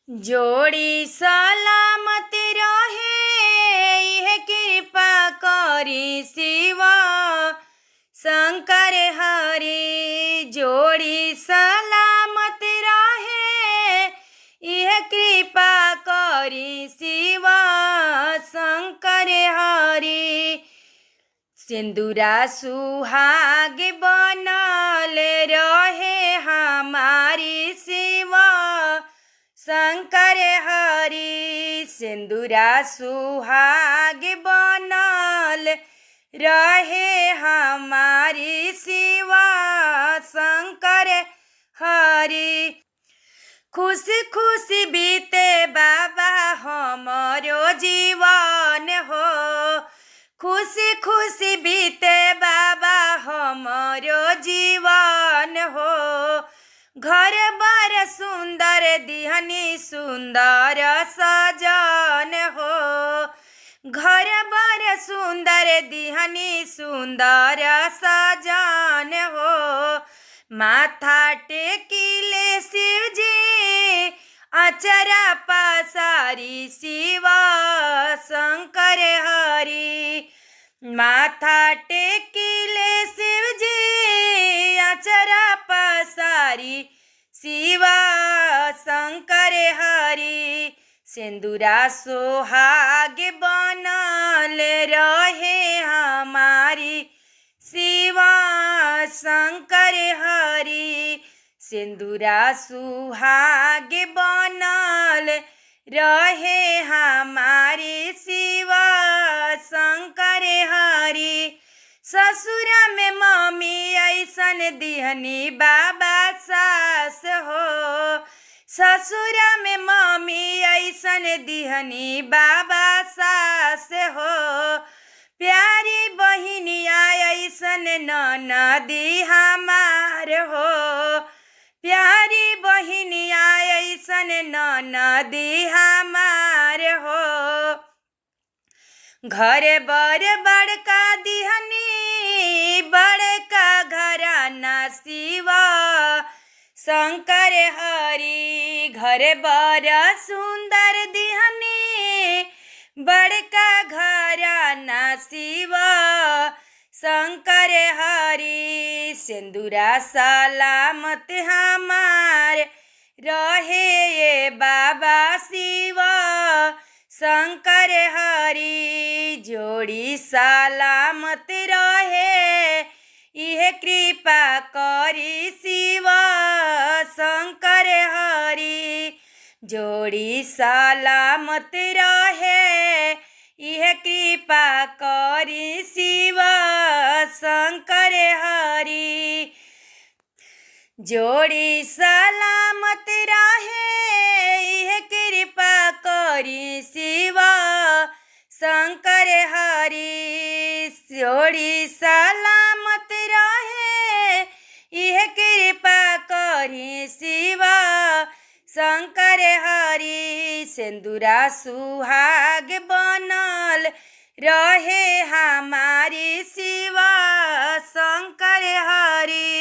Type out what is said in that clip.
जोड़ी सलामत रहे इहे कृपा करी शिव शंकर हरि। जोड़ी सलामत रहे इहे कृपा करी शिव शंकर हरि। सिंदूरा सुहाग बनल रहे हमारी शिव शंकर हरि। सिंदूरा सुहाग बनल रहे हमारी शिव शंकर हरि। खुशी खुशी बीते बाबा हमारो जीवन हो। खुशी खुशी बीते बाबा हमारो जीवन हो। घर बार सुंदर दिहनी सुंदर सजन हो। घर बार सुंदर दिहनी सुंदर सजन हो। माथा टेकिले शिव जी अचरा पसारी शिव शंकर हरि। माथा टेकिले शिव जी अचरा पसारी शिव शंकर हरि। सिंदूरा सुहाग बनल रहे हमारी शिव शंकर हरि। सिंदूरा सुहाग बनल रहे हमारी शिव शंकर हरि। ससुरा में मम्मी ऐसन दिहनी बाबा सास हो। ससुरा में मम्मी ऐसन दिहनी बाबा सास हो। प्यारी बहिनिया ऐसन ननदी हमार हो। प्यारी बहिनिया ऐसन ननदी हमार हो। घर बर बड़का दिहनी बड़का घराना शिव शंकर हरि। घर बर सुंदर दिहनी बड़का घराना शिव शंकर हरि। सिंदूरा सलामत हमार रहे ये बाबा शिव शंकर हरि। जोड़ी सलामत रहे इहे कृपा करी शिव शंकर हरि। जोड़ी सलामत रहे इहे कृपा करी शिव शंकर हरि। जोड़ी सलामत रहे इहे कृपा करी शिव शंकर हरि। जोड़ी सलामत रहे इहे कृपा करी शिव शंकर हरि। सिंदूरा सुहाग बनल रहे हमारी शिव शंकर हरि।